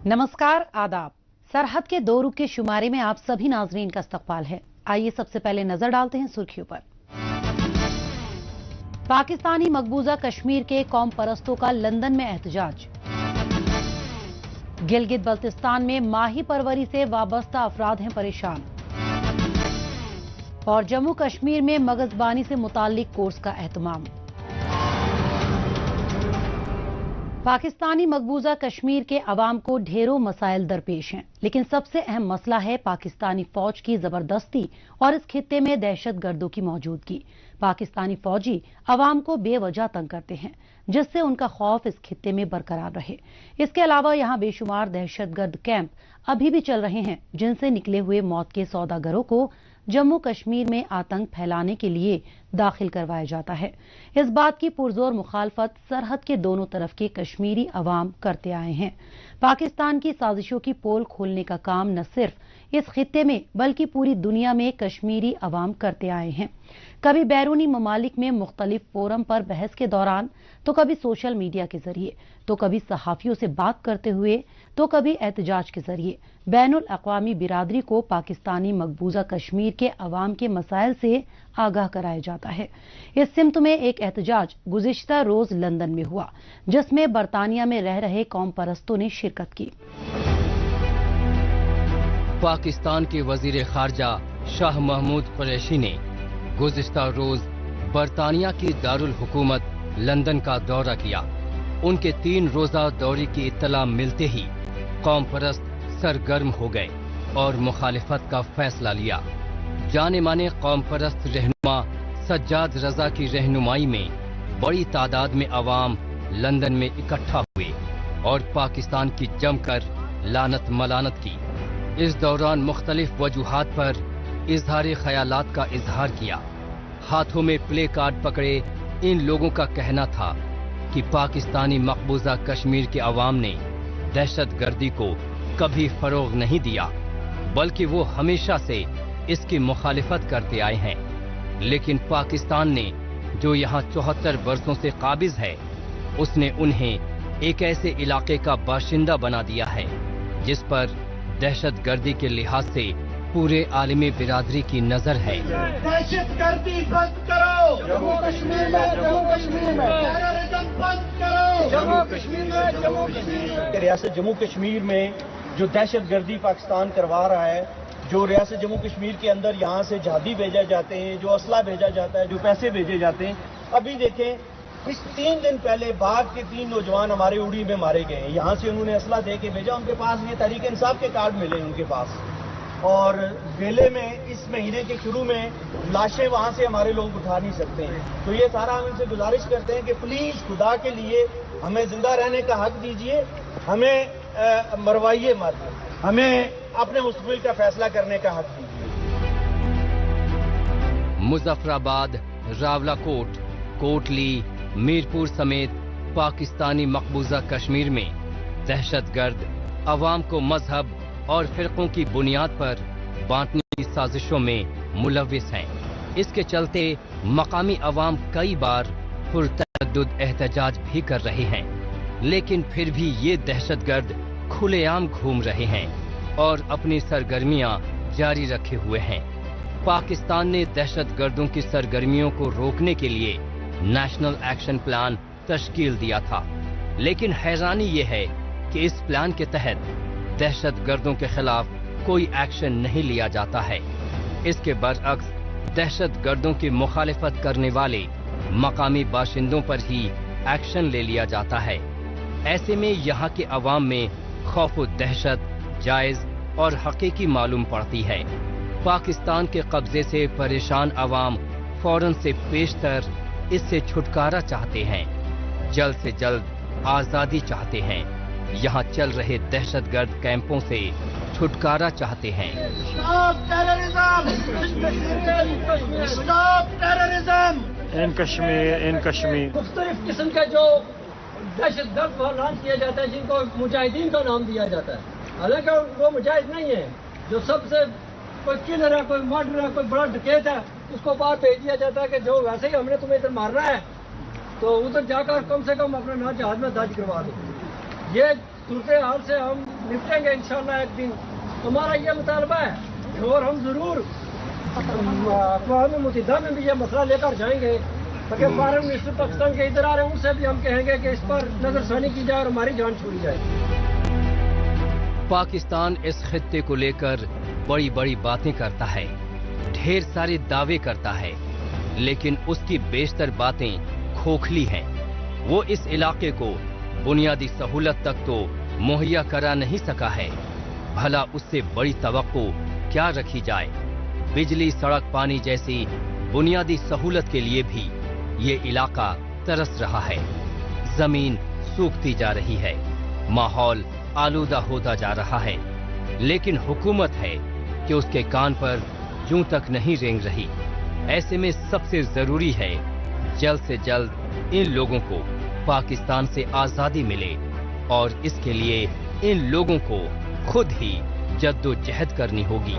नमस्कार, आदाब। सरहद के 2 रुख के शुमारे में आप सभी नाजरीन का इस्तकबाल है। आइए सबसे पहले नजर डालते हैं सुर्खियों पर। पाकिस्तानी मकबूजा कश्मीर के कौम परस्तों का लंदन में एहतजाज। गिलगित बल्तिस्तान में माही परवरी से वाबस्ता अफराद हैं परेशान। और जम्मू कश्मीर में मगजबानी से मुताल्लिक कोर्स का एहतमाम। पाकिस्तानी मकबूजा कश्मीर के अवाम को ढेरों मसाइल दरपेश हैं, लेकिन सबसे अहम मसला है पाकिस्तानी फौज की जबरदस्ती और इस खित्ते में दहशतगर्दों की मौजूदगी। पाकिस्तानी फौजी अवाम को बेवजह तंग करते हैं, जिससे उनका खौफ इस खित्ते में बरकरार रहे। इसके अलावा यहाँ बेशुमार दहशतगर्द कैंप अभी भी चल रहे हैं, जिनसे निकले हुए मौत के सौदागरों को जम्मू कश्मीर में आतंक फैलाने के लिए दाखिल करवाया जाता है। इस बात की पुरजोर मुखालफत सरहद के दोनों तरफ के कश्मीरी अवाम करते आए हैं। पाकिस्तान की साजिशों की पोल खोलने का काम न सिर्फ इस खित्ते में बल्कि पूरी दुनिया में कश्मीरी अवाम करते आए हैं। कभी बैरूनी ममालिक में मुख्तलिफ फोरम पर बहस के दौरान, तो कभी सोशल मीडिया के जरिए, तो कभी सहाफियों से बात करते हुए, तो कभी एहतजाज के जरिए बैनुल अक़वामी बिरादरी को पाकिस्तानी मकबूजा कश्मीर के अवाम के मसाइल से आगाह कराया जाता है। इस सिमत में एक एहतजाज गुज़िश्ता रोज लंदन में हुआ, जिसमें बरतानिया में रह रहे कौम परस्तों ने शिरकत की। पाकिस्तान के वजीर खारजा शाह महमूद कुरैशी ने गुज़िश्ता रोज बरतानिया की दारुल हुकूमत लंदन का दौरा किया। उनके 3 रोजा दौरे की इत्तला मिलते ही कौम परस्त सरगर्म हो गए और मुखालिफत का फैसला लिया। जाने माने कौम परस्त रहनुमा सज्जाद रजा की रहनुमाई में बड़ी तादाद में अवाम लंदन में इकट्ठा हुए और पाकिस्तान की जमकर लानत मलानत की। इस दौरान मुख्तलिफ वजूहात पर इजहार ख्यालात का इजहार किया। हाथों में प्ले कार्ड पकड़े इन लोगों का कहना था कि पाकिस्तानी मकबूजा कश्मीर के अवाम ने दहशतगर्दी को कभी फरोग नहीं दिया, बल्कि वो हमेशा से इसकी मुखालिफत करते आए हैं। लेकिन पाकिस्तान ने जो यहाँ 74 वर्षों से काबिज है, उसने उन्हें एक ऐसे इलाके का बाशिंदा बना दिया है जिस पर दहशतगर्दी के लिहाज से पूरे आलमी बिरादरी की नजर है। दहशतगर्दी बंद करो, जम्मू कश्मीर में टेररिज्म बंद करो, जम्मू कश्मीर में रियासत जम्मू कश्मीर में जो दहशतगर्दी पाकिस्तान करवा रहा है, जो रियासत जम्मू कश्मीर के अंदर यहाँ से जहादी भेजा जाते हैं, जो असला भेजा जाता है, जो पैसे भेजे जाते हैं। अभी देखें, इस 3 दिन पहले बाघ के 3 नौजवान हमारे उड़ी में मारे गए हैं। यहाँ से उन्होंने असला दे के भेजा, उनके पास ये तहरीक इंसाफ के कार्ड मिले उनके पास। और वेले में इस महीने के शुरू में लाशें वहाँ से हमारे लोग उठा नहीं सकते हैं। तो ये सारा हम इनसे गुजारिश करते हैं कि प्लीज खुदा के लिए हमें जिंदा रहने का हक दीजिए, हमें मरवाइए मत, हमें अपने मुस्तकबिल का फैसला करने का हक दीजिए। मुजफ्फराबाद, रावलाकोट, कोटली, मीरपुर समेत पाकिस्तानी मकबूजा कश्मीर में दहशतगर्द अवाम को मजहब और फिरकों की बुनियाद पर बांटने की साजिशों में मुलविस हैं। इसके चलते मकामी अवाम कई बार पुरतशद्दुद एहतजाज भी कर रहे हैं, लेकिन फिर भी ये दहशतगर्द खुलेआम घूम रहे हैं और अपनी सरगर्मियां जारी रखे हुए हैं। पाकिस्तान ने दहशतगर्दों की सरगर्मियों को रोकने के लिए नेशनल एक्शन प्लान तश्कील दिया था, लेकिन हैरानी ये है कि इस प्लान के तहत दहशतगर्दों के खिलाफ कोई एक्शन नहीं लिया जाता है। इसके बरअक्स दहशतगर्दों की मुखालिफत करने वाले मकामी बाशिंदों पर ही एक्शन ले लिया जाता है। ऐसे में यहाँ के अवाम में खौफ व दहशत जायज और हकीकी मालूम पड़ती है। पाकिस्तान के कब्जे से परेशान अवाम फौरन से पेशतर इससे छुटकारा चाहते हैं, जल्द से जल्द आजादी चाहते हैं, यहाँ चल रहे दहशतगर्द कैंपों से छुटकारा चाहते हैं। इन कश्मीर मुख्तलिफ किस्म का जो दहशतगर्द लॉन्च किया जाता है, जिनको मुजाहिदीन का नाम दिया जाता है, हालांकि वो मुजाहिद नहीं है। जो सबसे कोई किलर है, कोई मर्डर है, कोई बड़ा डकैत है, उसको बाहर भेज दिया जाता है कि जो वैसे ही हमने तुम्हें इधर मारना है तो उधर जाकर कम से कम अपना ना जहाज में दर्ज करवा दो। ये सूरत हाल से हम निपटेंगे इंशाल्लाह एक दिन। हमारा ये मुतालबा है और हम जरूर अक़वाम मुत्तहिदा में भी ये मसला लेकर जाएंगे, ताकि फॉरेन मिनिस्टर पाकिस्तान के इधर आ रहे हैं उनसे भी हम कहेंगे कि इस पर नजरसानी की जाए और हमारी जान छोड़ी जाए। पाकिस्तान इस खित्ते को लेकर बड़ी बड़ी बातें करता है, ढेर सारे दावे करता है, लेकिन उसकी बेशतर बातें खोखली हैं। वो इस इलाके को बुनियादी सहूलत तक तो मुहैया करा नहीं सका है, भला उससे बड़ी तवक्को क्या रखी जाए। बिजली, सड़क, पानी जैसी बुनियादी सहूलत के लिए भी ये इलाका तरस रहा है। जमीन सूखती जा रही है, माहौल आलूदा होता जा रहा है, लेकिन हुकूमत है कि उसके कान पर जूं तक नहीं रेंग रही। ऐसे में सबसे जरूरी है जल्द से जल्द इन लोगों को पाकिस्तान से आजादी मिले, और इसके लिए इन लोगों को खुद ही जद्दोजहद करनी होगी।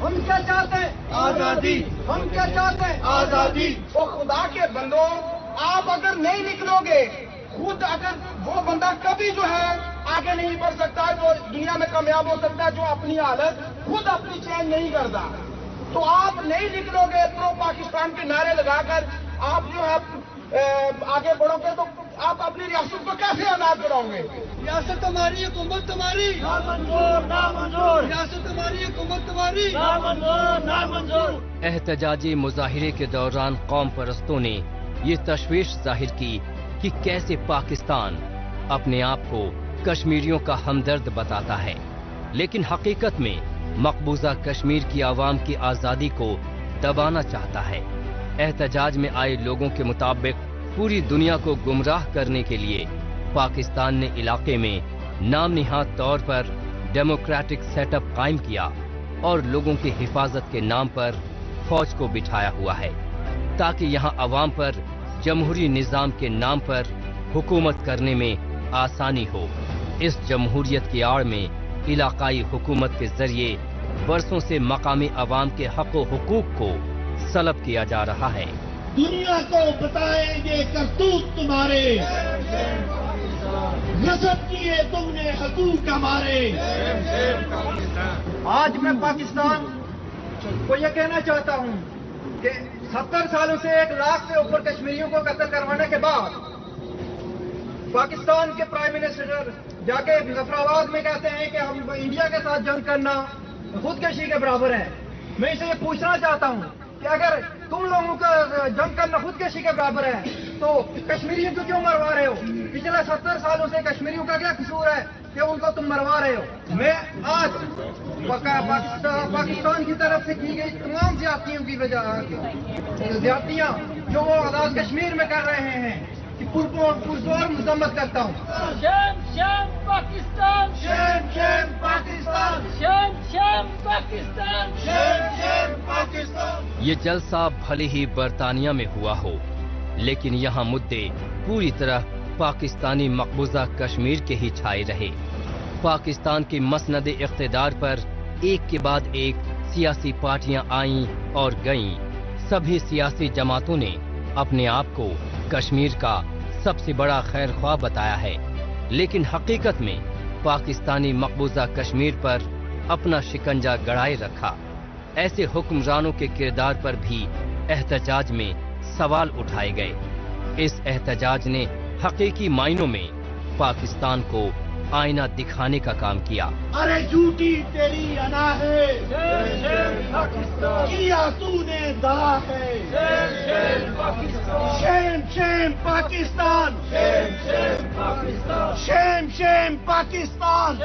हम क्या चाहते हैं? आजादी। हम क्या चाहते हैं? आजादी। तो खुदा के बंदो, आप अगर नहीं निकलोगे, खुद अगर वो बंदा कभी जो है आगे नहीं बढ़ सकता है, वो दुनिया में कामयाब हो सकता है जो अपनी हालत खुद अपनी चैन नहीं करता। तो आप नहीं निकलोगे प्रो पाकिस्तान के नारे लगाकर, आप जो है आगे बढ़ोगे तो आप अपनी रियासत को कैसे आजाद कराओगे? रियासत हमारी, हुकूमत तुम्हारी, ना मंजूर, ना मंजूर। रियासत हमारी, हुकूमत तुम्हारी, ना मंजूर, ना मंजूर। एहतजाजी मुजाहिरे के दौरान कौम परस्तों ने ये तशवीश जाहिर की कि कैसे पाकिस्तान अपने आप को कश्मीरियों का हमदर्द बताता है, लेकिन हकीकत में मकबूजा कश्मीर की आवाम की आज़ादी को दबाना चाहता है। एहतजाज में आए लोगों के मुताबिक पूरी दुनिया को गुमराह करने के लिए पाकिस्तान ने इलाके में नाम निहाद तौर पर डेमोक्रेटिक सेटअप कायम किया और लोगों की हिफाजत के नाम पर फौज को बिठाया हुआ है, ताकि यहां अवाम पर जमहूरी निजाम के नाम पर हुकूमत करने में आसानी हो। इस जमहूरियत की आड़ में इलाकाई हुकूमत के जरिए बरसों से मकामी अवाम के हक व हुकूक को सलब किया जा रहा है। दुनिया को बताएंगे करतूत तुम्हारे, गजब किए तुमने हकूक हमारे। आज मैं पाकिस्तान को यह कहना चाहता हूं कि 70 सालों से 1 लाख से ऊपर कश्मीरियों को कत्ल करवाने के बाद पाकिस्तान के प्राइम मिनिस्टर जाके जफराबाद में कहते हैं कि हम इंडिया के साथ जंग करना खुदकशी के बराबर है। मैं इसे पूछना चाहता हूं कि अगर तुम लोगों का जंग करना खुदकशी के बराबर है तो कश्मीरियों को क्यों मरवा रहे हो? पिछले 70 सालों से कश्मीरियों का क्या कसूर है कि उनको तुम मरवा रहे हो? मैं आज पाकिस्तान की तरफ से की गई तमाम ज्यादतियों की वजह ज्यादतियां जो वो आजाद कश्मीर में कर रहे हैं कि पुरजोर मजम्मत करता हूँ। Shem Shem Pakistan, Shem Shem Pakistan, Shem Shem Pakistan, Shem Shem Pakistan. ये जलसा भले ही बरतानिया में हुआ हो, लेकिन यहाँ मुद्दे पूरी तरह पाकिस्तानी मकबूजा कश्मीर के ही छाए रहे। पाकिस्तान की मसनद इख्तिदार पर एक के बाद एक सियासी पार्टियां आईं और गईं। सभी सियासी जमातों ने अपने आप को कश्मीर का सबसे बड़ा खैर ख्वाह बताया है, लेकिन हकीकत में पाकिस्तानी मकबूजा कश्मीर पर अपना शिकंजा गड़ाए रखा। ऐसे हुक्मरानों के किरदार पर भी एहतजाज में सवाल उठाए गए। इस एहतजाज ने हकीकी मायनों में पाकिस्तान को आईना दिखाने का काम किया। अरे झूठी तेरी अना है, किया तूने दा है। Shem Shem Pakistan, Shem Shem Pakistan, Shem Shem Pakistan.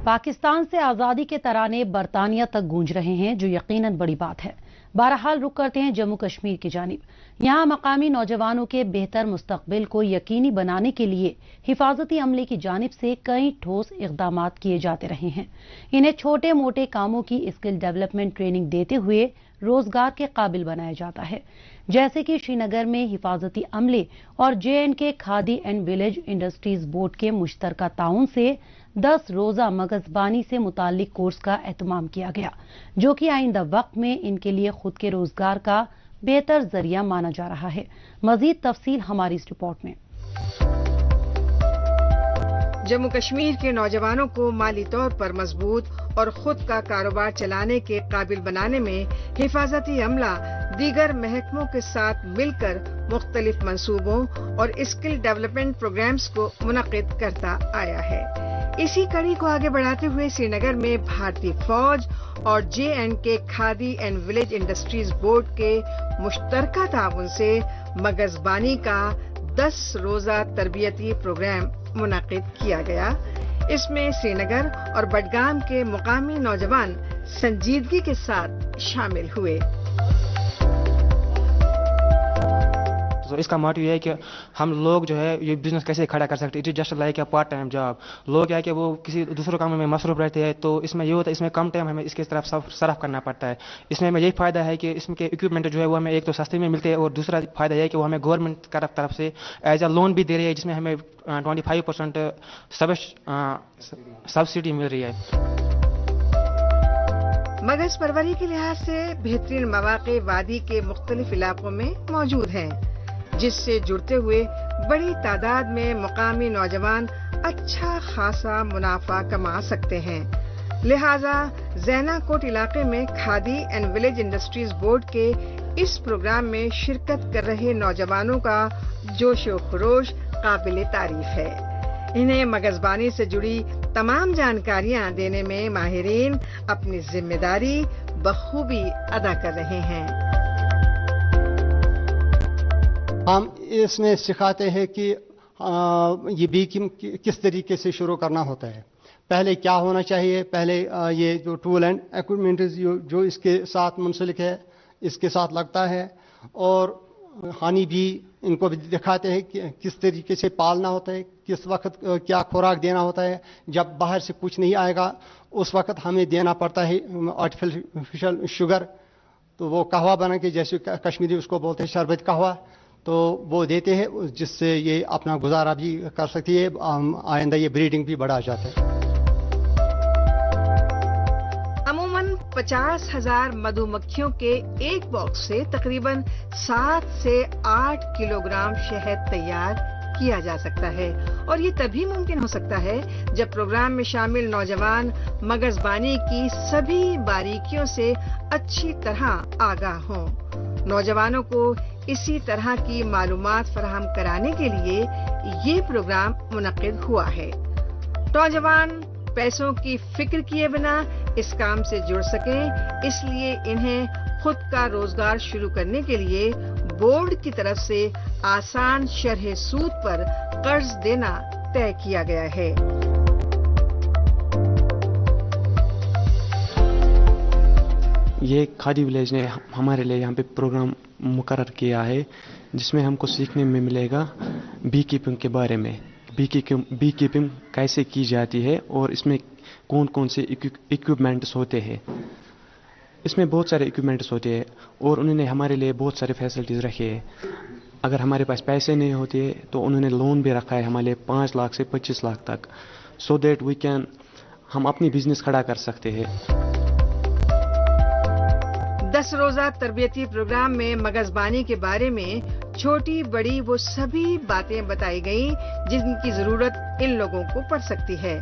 Pakistan से आज़ादी के तराने बरतानिया तक गूंज रहे हैं, जो यकीनन बड़ी बात है। बहरहाल रुख करते हैं जम्मू कश्मीर की जानिब। यहाँ मकामी नौजवानों के बेहतर मुस्तकबिल को यकीनी बनाने के लिए हिफाजती अमले की जानिब से कई ठोस इक़दाम किए जाते रहे हैं। इन्हें छोटे मोटे कामों की स्किल डेवलपमेंट ट्रेनिंग देते हुए रोजगार के काबिल बनाया जाता है, जैसे कि श्रीनगर में हिफाजती अमले और JNK khadi and village industries board के मुश्तरका ताउन से 10 रोजा मगजबानी से मुताल्लिक कोर्स का एहतमाम किया गया, जो कि आइंदा वक्त में इनके लिए खुद के रोजगार का बेहतर जरिया माना जा रहा है। मजीद तफसील हमारी इस रिपोर्ट में। जम्मू कश्मीर के नौजवानों को माली तौर पर मजबूत और खुद का कारोबार चलाने के काबिल बनाने में हिफाजती अमला दीगर महकमों के साथ मिलकर मुख्तलिफ मंसूबों और स्किल डेवलपमेंट प्रोग्राम्स को मुनक्किद करता आया है। इसी कड़ी को आगे बढ़ाते हुए श्रीनगर में भारतीय फौज और J&K khadi and village industries board के मुश्तरका ताउन से मगजबानी का 10 रोजा तरबियती प्रोग्राम मुनक्किद किया गया। इसमें श्रीनगर और बडगाम के मुकामी नौजवान संजीदगी के साथ शामिल हुए। तो इसका मोटिव ये है कि हम लोग जो है ये बिजनेस कैसे खड़ा कर सकते हैं। It is just like a part time job. लोग क्या है कि वो किसी दूसरों कामों में मसरूफ रहते हैं, तो इसमें ये होता है इसमें कम टाइम हमें इसके तरफ सर्फ करना पड़ता है। इसमें हमें यही फायदा है कि इसमें के इक्विपमेंट जो है वो हमें एक तो सस्ते में मिलते हैं और दूसरा फायदा ये है कि वो हमें गवर्नमेंट की तरफ से एज अ लोन भी दे रही है, जिसमें हमें 25% सब्सिडी मिल रही है। मगज परवरी के लिहाज से बेहतरीन मौके वादी के मुख्तलिफ इलाकों में मौजूद हैं, जिससे जुड़ते हुए बड़ी तादाद में मुकामी नौजवान अच्छा खासा मुनाफा कमा सकते हैं। लिहाजा जैनाकोट इलाके में khadi and village industries board के इस प्रोग्राम में शिरकत कर रहे नौजवानों का जोश व खरोश काबिल तारीफ है। इन्हें मगजबानी से जुड़ी तमाम जानकारियां देने में माहिरीन अपनी जिम्मेदारी बखूबी अदा कर रहे हैं। हम इसमें सिखाते हैं कि ये बीकिंग किस तरीके से शुरू करना होता है, पहले क्या होना चाहिए, पहले ये जो टूल एंड इक्विपमेंट जो इसके साथ मुंसलिक है इसके साथ लगता है, और हानि भी इनको भी दिखाते हैं कि किस तरीके से पालना होता है, किस वक्त क्या खुराक देना होता है। जब बाहर से कुछ नहीं आएगा उस वक्त हमें देना पड़ता है आर्टिफिशियल शुगर, तो वो कहवा बना के, जैसे कश्मीरी उसको बोलते हैं शरबत कहवा, तो वो देते हैं, जिससे ये अपना गुजारा भी कर सकती है, आइंदा ये ब्रीडिंग भी बढ़ा जाता है। अमूमन 50,000 मधुमक्खियों के एक बॉक्स से तकरीबन 7 से 8 किलोग्राम शहद तैयार किया जा सकता है, और ये तभी मुमकिन हो सकता है जब प्रोग्राम में शामिल नौजवान मगजबानी की सभी बारीकियों से अच्छी तरह आगाह हों। नौजवानों को इसी तरह की मालूमात फराहम कराने के लिए ये प्रोग्राम मुनक्किद हुआ है। नौजवान पैसों की फिक्र किए बिना इस काम से जुड़ सकें, इसलिए इन्हें खुद का रोजगार शुरू करने के लिए बोर्ड की तरफ से आसान शरह सूद पर कर्ज देना तय किया गया है। ये खादी विलेज ने हमारे लिए यहाँ पे प्रोग्राम मुकर्रर किया है, जिसमें हमको सीखने में मिलेगा बी कीपिंग के बारे में। बी कीपिंग कैसे की जाती है और इसमें कौन कौन से इक्विपमेंट्स होते हैं। इसमें बहुत सारे इक्विपमेंट्स होते हैं और उन्होंने हमारे लिए बहुत सारे फैसिलिटीज़ रखी है। अगर हमारे पास पैसे नहीं होते तो उन्होंने लोन भी रखा है हमारे लिए 5 लाख से 25 लाख तक, सो दैट हम अपनी बिजनेस खड़ा कर सकते हैं। 10 रोजा तरबियती प्रोग्राम में मगजबानी के बारे में छोटी बड़ी वो सभी बातें बताई गई जिनकी जरूरत इन लोगों को पड़ सकती है।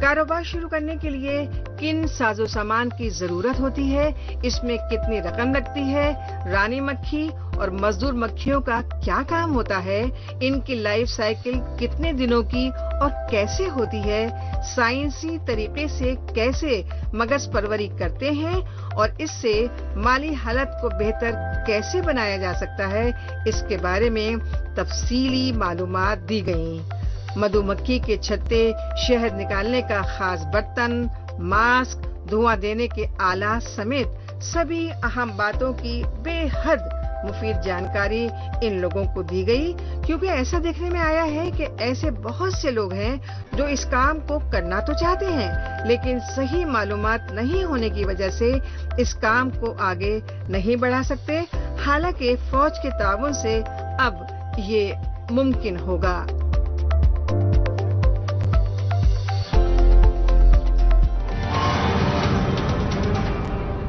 कारोबार शुरू करने के लिए किन साजो सामान की जरूरत होती है, इसमें कितनी रकम लगती है, रानी मक्खी और मजदूर मक्खियों का क्या काम होता है, इनकी लाइफ साइकिल कितने दिनों की और कैसे होती है, साइंसी तरीके से कैसे मगज परवरी करते हैं और इससे माली हालत को बेहतर कैसे बनाया जा सकता है, इसके बारे में तफसीली मालूमात दी गयी। मधुमक्खी के छत्ते, शहद निकालने का खास बर्तन, मास्क, धुआं देने के आला समेत सभी अहम बातों की बेहद मुफीद जानकारी इन लोगों को दी गई, क्योंकि ऐसा देखने में आया है कि ऐसे बहुत से लोग हैं जो इस काम को करना तो चाहते हैं, लेकिन सही मालूमात नहीं होने की वजह से इस काम को आगे नहीं बढ़ा सकते। हालांकि फौज के ताउन से अब ये मुमकिन होगा।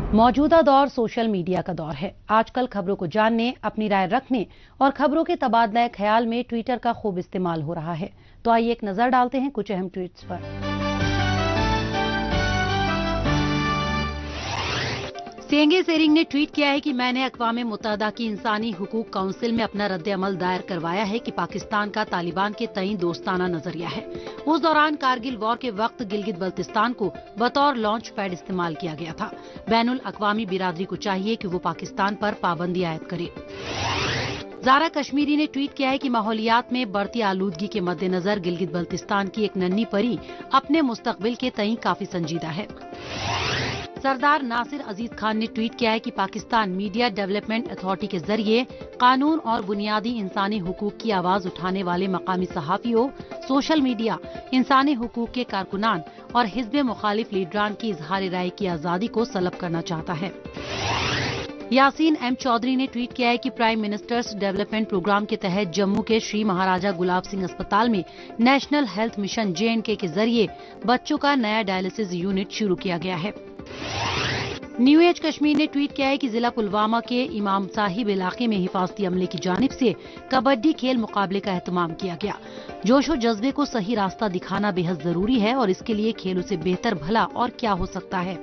मौजूदा दौर सोशल मीडिया का दौर है। आजकल खबरों को जानने, अपनी राय रखने और खबरों के तबादला ख्याल में ट्विटर का खूब इस्तेमाल हो रहा है। तो आइए एक नजर डालते हैं कुछ अहम ट्वीट्स पर। सेंगे सेरिंग ने ट्वीट किया है कि मैंने अक़वाम मुत्तहिदा की इंसानी हुकूक काउंसिल में अपना रद्द अमल दायर करवाया है कि पाकिस्तान का तालिबान के तईं दोस्ताना नजरिया है। उस दौरान कारगिल वॉर के वक्त गिलगित बल्तिस्तान को बतौर लॉन्च पैड इस्तेमाल किया गया था। बैनुल अक़वामी बिरादरी को चाहिए कि वो पाकिस्तान पर पाबंदी आयद करे। ज़ारा कश्मीरी ने ट्वीट किया है कि माहौलियात में बढ़ती आलूदगी के मद्देनजर गिलगित बल्तिस्तान की एक नन्ही परी अपने मुस्तकबिल के तईं काफी संजीदा है। सरदार नासिर अजीज खान ने ट्वीट किया है कि पाकिस्तान मीडिया डेवलपमेंट अथॉरिटी के जरिए कानून और बुनियादी इंसानी हुकूक की आवाज उठाने वाले मकामी सहाफियों, सोशल मीडिया, इंसानी हुकूक के कारकुनान और हिज़्ब मुखालिफ लीडरान की इजहार राय की आजादी को सलब करना चाहता है। यासीन एम चौधरी ने ट्वीट किया है कि प्राइम मिनिस्टर्स डेवलपमेंट प्रोग्राम के तहत जम्मू के श्री महाराजा गुलाब सिंह अस्पताल में नेशनल हेल्थ मिशन JNK के जरिए बच्चों का नया डायलिसिस यूनिट शुरू किया गया है। न्यू एज कश्मीर ने ट्वीट किया है कि जिला पुलवामा के इमाम साहिब इलाके में हिफाजती अमले की जानिब से कबड्डी खेल मुकाबले का एहतमाम किया गया। जोश और जज्बे को सही रास्ता दिखाना बेहद जरूरी है और इसके लिए खेलों से बेहतर भला और क्या हो सकता है।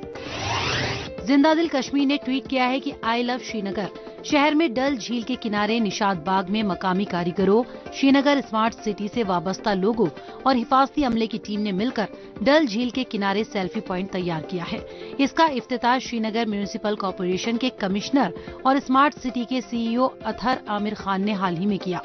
जिंदा दिल कश्मीर ने ट्वीट किया है कि आई लव श्रीनगर। शहर में डल झील के किनारे निशाद बाग में मकामी कारीगरों, श्रीनगर स्मार्ट सिटी से वाबस्ता लोगों और हिफाजती अमले की टीम ने मिलकर डल झील के किनारे सेल्फी पॉइंट तैयार किया है। इसका इफ्तिताह श्रीनगर म्यूनिसिपल कॉर्पोरेशन के कमिश्नर और स्मार्ट सिटी के CEO अतहर आमिर खान ने हाल ही में किया।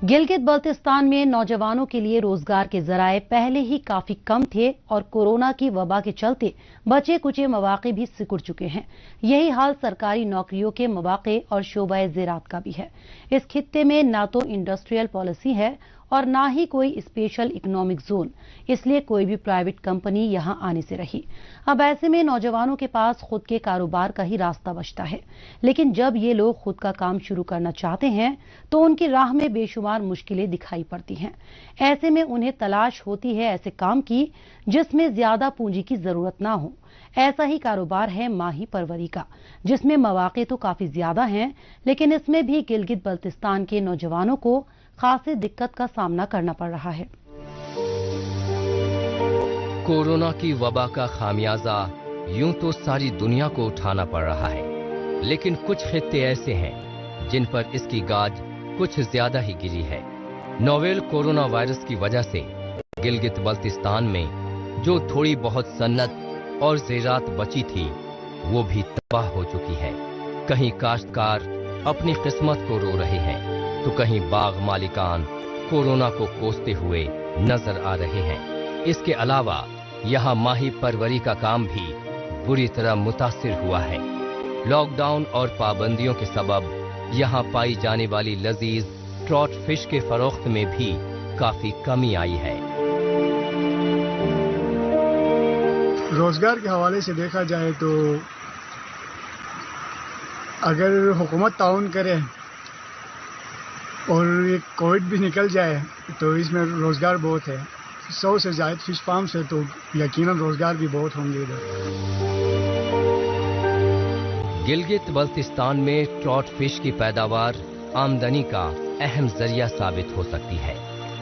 गिलगित बल्तिस्तान में नौजवानों के लिए रोजगार के जराए पहले ही काफी कम थे और कोरोना की वबा के चलते बचे कुचे मौके भी सिकुड़ चुके हैं। यही हाल सरकारी नौकरियों के मौके और शोबा ज़राअत का भी है। इस खित्ते में ना तो इंडस्ट्रियल पॉलिसी है और ना ही कोई स्पेशल इकोनॉमिक जोन, इसलिए कोई भी प्राइवेट कंपनी यहां आने से रही। अब ऐसे में नौजवानों के पास खुद के कारोबार का ही रास्ता बचता है, लेकिन जब ये लोग खुद का काम शुरू करना चाहते हैं तो उनकी राह में बेशुमार मुश्किलें दिखाई पड़ती हैं। ऐसे में उन्हें तलाश होती है ऐसे काम की जिसमें ज्यादा पूंजी की जरूरत ना हो। ऐसा ही कारोबार है माही परवरी का, जिसमें मौके तो काफी ज्यादा हैं, लेकिन इसमें भी गिलगित बल्तिस्तान के नौजवानों को खासी दिक्कत का सामना करना पड़ रहा है। कोरोना की वबा का खामियाजा यूं तो सारी दुनिया को उठाना पड़ रहा है, लेकिन कुछ खित्ते ऐसे हैं जिन पर इसकी गाज कुछ ज्यादा ही गिरी है। नोवेल कोरोना वायरस की वजह से गिलगित बल्तिस्तान में जो थोड़ी बहुत सन्नत और ज़राअत बची थी वो भी तबाह हो चुकी है। कहीं काश्तकार अपनी किस्मत को रो रहे हैं तो कहीं बाग मालिकान कोरोना को कोसते हुए नजर आ रहे हैं। इसके अलावा यहाँ माही परवरी का काम भी बुरी तरह मुतासिर हुआ है। लॉकडाउन और पाबंदियों के सबब यहाँ पाई जाने वाली लजीज ट्रॉट फिश के फरोख्त में भी काफी कमी आई है। रोजगार के हवाले से देखा जाए तो अगर हुकूमत ताउन करे और ये कोविड भी निकल जाए तो इसमें रोजगार बहुत है। 100 से ज़्यादा फिश फार्म से तो यकीनन रोजगार भी बहुत होंगे इधर। गिलगित बल्तिस्तान में ट्रॉट फिश की पैदावार आमदनी का अहम जरिया साबित हो सकती है।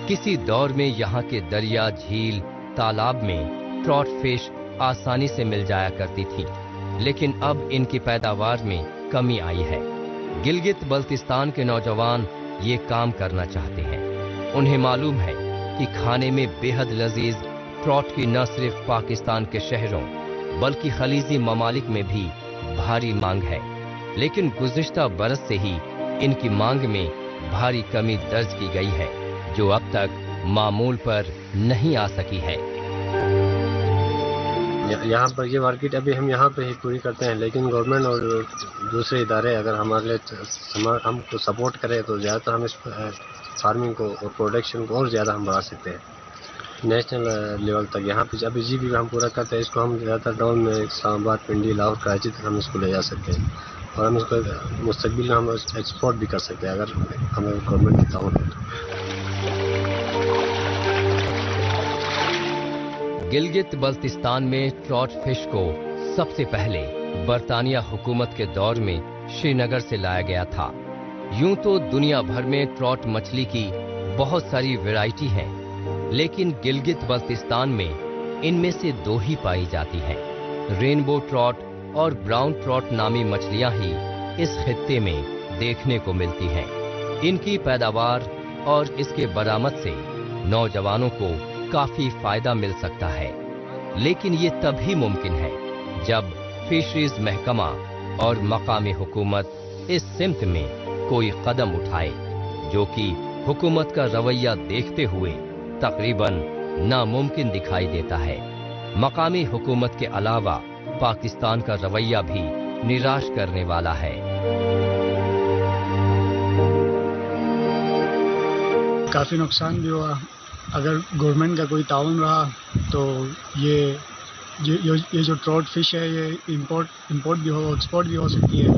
किसी दौर में यहाँ के दरिया, झील, तालाब में ट्रॉट फिश आसानी से मिल जाया करती थी, लेकिन अब इनकी पैदावार में कमी आई है। गिलगित बल्तिस्तान के नौजवान ये काम करना चाहते हैं। उन्हें मालूम है कि खाने में बेहद लजीज ट्रॉट की न सिर्फ पाकिस्तान के शहरों बल्कि खलीजी ममालिक में भी भारी मांग है, लेकिन गुज़िश्ता बरस से ही इनकी मांग में भारी कमी दर्ज की गई है जो अब तक मामूल पर नहीं आ सकी है। यहाँ पर ये मार्केट अभी हम यहाँ पे ही पूरी करते हैं, लेकिन गवर्नमेंट और दूसरे इदारे अगर हमारे लिए हमको सपोर्ट करें तो ज़्यादातर हम इस फार्मिंग को और प्रोडक्शन को और ज़्यादा हम बढ़ा सकते हैं नेशनल लेवल तक। यहाँ पे अभी GP भी हम पूरा करते हैं, इसको हम ज़्यादातर टाउन में इस्लामाबाद, पिंडी, लाहौर, कराची तक हम इसको ले जा सकते हैं और हम इसको मुस्तकबिल में हम एक्सपोर्ट भी कर सकते हैं अगर हमें गवर्नमेंट की ताउन हो। गिलगित बल्तिस्तान में ट्रॉट फिश को सबसे पहले बरतानिया हुकूमत के दौर में श्रीनगर से लाया गया था। यूं तो दुनिया भर में ट्रॉट मछली की बहुत सारी वैरायटी हैं, लेकिन गिलगित बल्तिस्तान में इनमें से दो ही पाई जाती हैं। रेनबो ट्रॉट और ब्राउन ट्रॉट नामी मछलियां ही इस खित्ते में देखने को मिलती हैं। इनकी पैदावार और इसके बरामद से नौजवानों को काफी फायदा मिल सकता है, लेकिन ये तभी मुमकिन है जब फिशरीज महकमा और मकामी हुकूमत इस सिमत में कोई कदम उठाए, जो कि हुकूमत का रवैया देखते हुए तकरीबन नामुमकिन दिखाई देता है। मकामी हुकूमत के अलावा पाकिस्तान का रवैया भी निराश करने वाला है। काफ़ी नुकसान भी हुआ। अगर गवर्नमेंट का कोई ताउन रहा तो ये जो ट्रॉट फिश है ये इंपोर्ट भी हो, एक्सपोर्ट भी हो सकती है।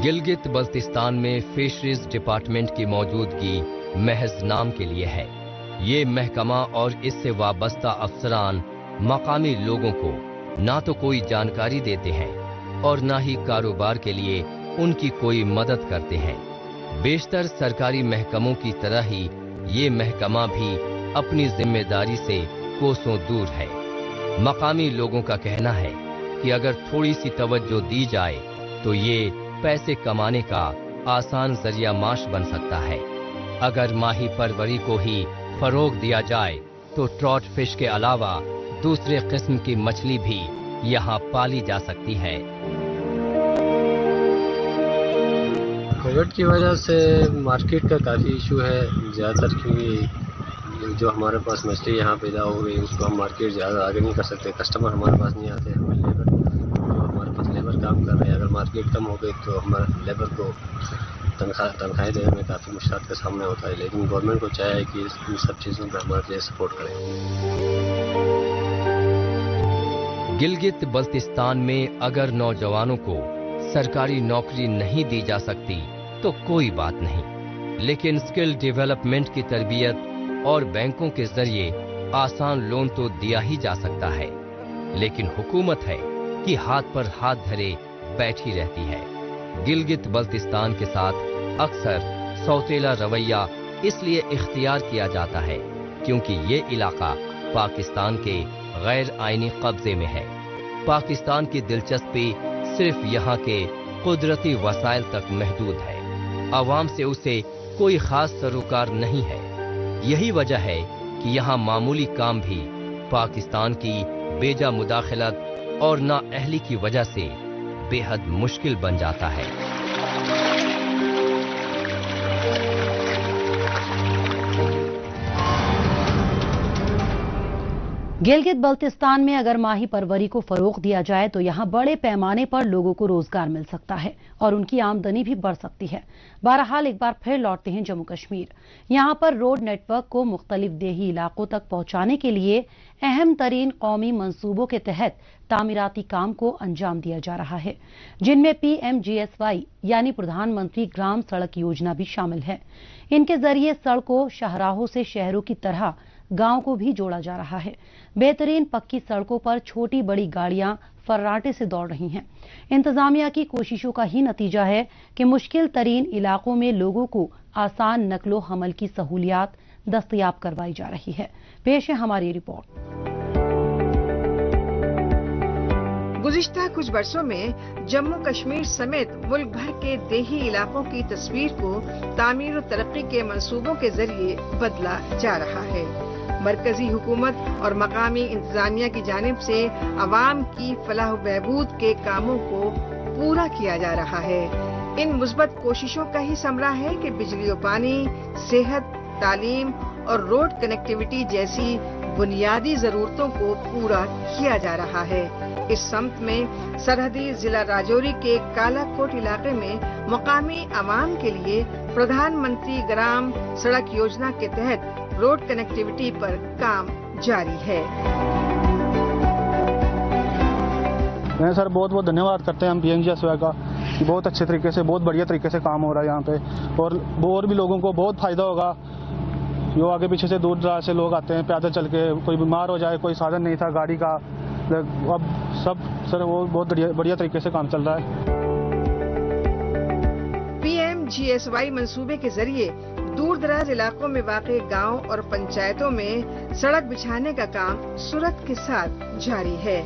गिलगित बल्तिस्तान में फिशरीज डिपार्टमेंट की मौजूदगी महज नाम के लिए है। ये महकमा और इससे वाबस्ता अफसरान मकामी लोगों को ना तो कोई जानकारी देते हैं और ना ही कारोबार के लिए उनकी कोई मदद करते हैं। बेशतर सरकारी महकमों की तरह ही ये महकमा भी अपनी जिम्मेदारी से कोसों दूर है। मकामी लोगों का कहना है कि अगर थोड़ी सी तवज्जो दी जाए तो ये पैसे कमाने का आसान जरिया माश बन सकता है। अगर माही परवरी को ही फरोग दिया जाए तो ट्रॉट फिश के अलावा दूसरे किस्म की मछली भी यहाँ पाली जा सकती है। कोविड की वजह से मार्केट का काफ़ी इशू है ज़्यादातर, क्योंकि जो हमारे पास मछली यहाँ पैदा हो गई उसको हम मार्केट ज़्यादा आगे नहीं कर सकते। कस्टमर हमारे पास नहीं आते, हमें लेबर जो हमारे पास लेबर काम कर रहे हैं, अगर मार्केट कम हो गई तो हमारे लेबर को तनख्वाहें देने में काफ़ी मुश्किल का सामना होता है। लेकिन गवर्नमेंट को चाहिए कि इन सब चीज़ों पर हमारे लिए सपोर्ट करें। गिलगित बल्तिस्तान में अगर नौजवानों को सरकारी नौकरी नहीं दी जा सकती तो कोई बात नहीं, लेकिन स्किल डेवलपमेंट की तरबियत और बैंकों के जरिए आसान लोन तो दिया ही जा सकता है। लेकिन हुकूमत है कि हाथ पर हाथ धरे बैठी रहती है। गिलगित बल्तिस्तान के साथ अक्सर सौतेला रवैया इसलिए इख्तियार किया जाता है क्योंकि ये इलाका पाकिस्तान के गैर आईनी कब्जे में है। पाकिस्तान की दिलचस्पी सिर्फ यहाँ के कुदरती वसाइल तक महदूद है। अवाम से उसे कोई खास सरोकार नहीं है। यही वजह है कि यहाँ मामूली काम भी पाकिस्तान की बेजा मुदाखलत और नाअहली की वजह से बेहद मुश्किल बन जाता है। गिलगित बल्तिस्तान में अगर माही परवरी को फरोग दिया जाए तो यहाँ बड़े पैमाने पर लोगों को रोजगार मिल सकता है और उनकी आमदनी भी बढ़ सकती है। बहरहाल एक बार फिर लौटते हैं जम्मू कश्मीर। यहाँ पर रोड नेटवर्क को मुख्तलिफ देही इलाकों तक पहुंचाने के लिए अहम तरीन कौमी मंसूबों के तहत तामीराती काम को अंजाम दिया जा रहा है, जिनमें PMGSY यानी प्रधानमंत्री ग्राम सड़क योजना भी शामिल है। इनके जरिए सड़कों, शाहराहों से शहरों की तरह गांव को भी जोड़ा जा रहा है। बेहतरीन पक्की सड़कों पर छोटी बड़ी गाड़ियां फर्राटे से दौड़ रही हैं। इंतजामिया की कोशिशों का ही नतीजा है कि मुश्किल तरीन इलाकों में लोगों को आसान नकलो हमल की सहूलियात दस्तयाब करवाई जा रही है। पेश है हमारी रिपोर्ट। गुज़िश्ता कुछ बरसों में जम्मू कश्मीर समेत मुल्क भर के देही इलाकों की तस्वीर को तामीर और तरक्की के मंसूबों के जरिए बदला जा रहा है। मरकजी हुकूमत और मकामी इंतजामिया की जानिब से अवाम की फलाह बहबूद के कामों को पूरा किया जा रहा है। इन मुस्बत कोशिशों का ही समरा है कि बिजली और पानी, सेहत, तालीम और रोड कनेक्टिविटी जैसी बुनियादी जरूरतों को पूरा किया जा रहा है। इस सम्त में सरहदी जिला राजौरी के कालाकोट इलाके में मकामी अवाम के लिए प्रधानमंत्री ग्राम सड़क योजना के तहत रोड कनेक्टिविटी पर काम जारी है। मैं सर बहुत धन्यवाद करते हैं हम PMGSY का कि बहुत अच्छे तरीके से, बहुत बढ़िया तरीके से काम हो रहा है यहाँ पे और भी लोगों को बहुत फायदा होगा। जो आगे पीछे से दूर दराज से लोग आते हैं पैदल चल के, कोई बीमार हो जाए, कोई साधन नहीं था गाड़ी का, अब सब सर वो बहुत बढ़िया तरीके से काम चल रहा है। PMGSY मंसूबे के जरिए दूर दराज इलाकों में वाक़ गांव और पंचायतों में सड़क बिछाने का काम सूरत के साथ जारी है।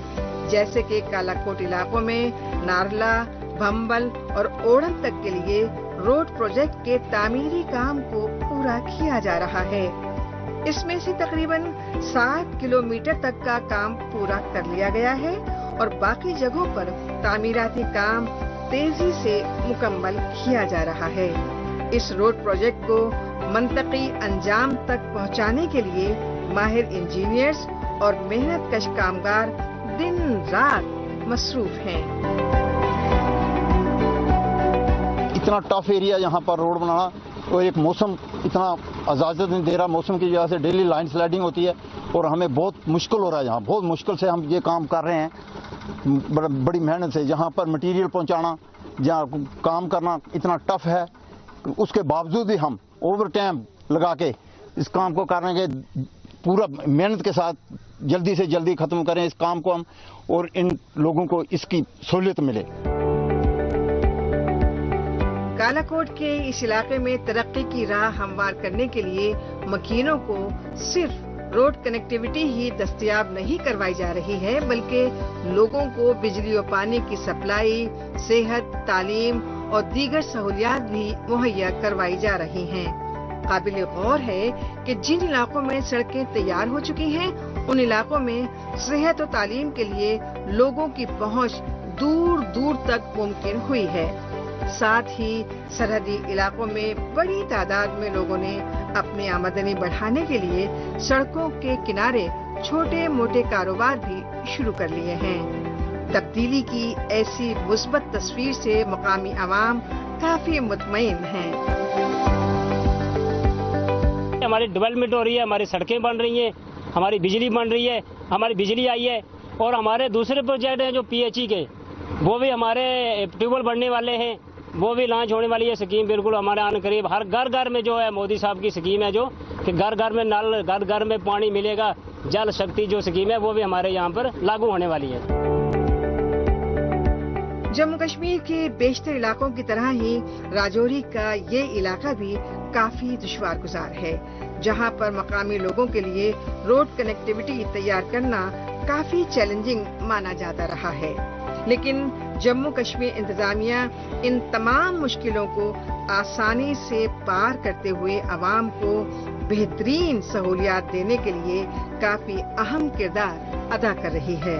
जैसे कि कालाकोट इलाकों में नारला, भंबल और ओढ़न तक के लिए रोड प्रोजेक्ट के तामीरी काम को पूरा किया जा रहा है। इसमें से तकरीबन 7 किलोमीटर तक का काम पूरा कर लिया गया है और बाकी जगहों पर तामीराती काम तेजी से मुकम्मल किया जा रहा है। इस रोड प्रोजेक्ट को मंतकी अंजाम तक पहुंचाने के लिए माहिर इंजीनियर्स और मेहनतकश कामगार दिन रात मसरूफ हैं। इतना टफ एरिया यहाँ पर रोड बनाना, और एक मौसम इतना इजाजत नहीं दे रहा, मौसम की वजह से डेली लाइन स्लाइडिंग होती है और हमें बहुत मुश्किल हो रहा है। यहाँ बहुत मुश्किल से हम ये काम कर रहे हैं, बड़ी मेहनत से। जहाँ पर मटेरियल पहुँचाना, जहाँ काम करना इतना टफ है, उसके बावजूद भी हम ओवर टाइम लगा के इस काम को करने के पूरा मेहनत के साथ जल्दी से जल्दी खत्म करें इस काम को हम, और इन लोगों को इसकी सहूलियत मिले। कालाकोट के इस इलाके में तरक्की की राह हमवार करने के लिए मकीनों को सिर्फ रोड कनेक्टिविटी ही दस्तयाब नहीं करवाई जा रही है, बल्कि लोगों को बिजली और पानी की सप्लाई, सेहत, तालीम और दीगर सहूलियात भी मुहैया करवाई जा रही हैं। काबिल गौर है कि जिन इलाकों में सड़कें तैयार हो चुकी हैं, उन इलाकों में सेहत और तालीम के लिए लोगों की पहुंच दूर दूर तक मुमकिन हुई है। साथ ही सरहदी इलाकों में बड़ी तादाद में लोगों ने अपनी आमदनी बढ़ाने के लिए सड़कों के किनारे छोटे मोटे कारोबार भी शुरू कर लिए हैं। तब्दीली की ऐसी मुस्बत तस्वीर से मकामी अवाम काफी मुतमईन हैं। हमारी डेवलपमेंट हो रही है, हमारी सड़कें बन रही हैं, हमारी बिजली बन रही है, हमारी बिजली आई है, और हमारे दूसरे प्रोजेक्ट हैं जो PHE के, वो भी हमारे ट्यूबवेल बनने वाले हैं, वो भी लॉन्च होने वाली है स्कीम। बिल्कुल हमारे आने करीब हर घर घर में जो है मोदी साहब की स्कीम है, जो कि घर घर में नल, घर घर में पानी मिलेगा, जल शक्ति जो स्कीम है वो भी हमारे यहाँ पर लागू होने वाली है। जम्मू कश्मीर के बेशतर इलाकों की तरह ही राजौरी का ये इलाका भी काफी दुश्वार गुजार है, जहाँ पर मकामी लोगों के लिए रोड कनेक्टिविटी तैयार करना काफी चैलेंजिंग माना जाता रहा है। लेकिन जम्मू कश्मीर इंतजामिया इन तमाम मुश्किलों को आसानी से पार करते हुए अवाम को बेहतरीन सहूलियात देने के लिए काफी अहम किरदार अदा कर रही है।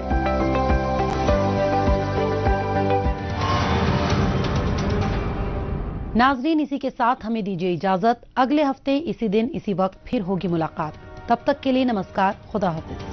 नाजरीन, इसी के साथ हमें दीजिए इजाजत। अगले हफ्ते इसी दिन इसी वक्त फिर होगी मुलाकात। तब तक के लिए नमस्कार, खुदा हाफिज।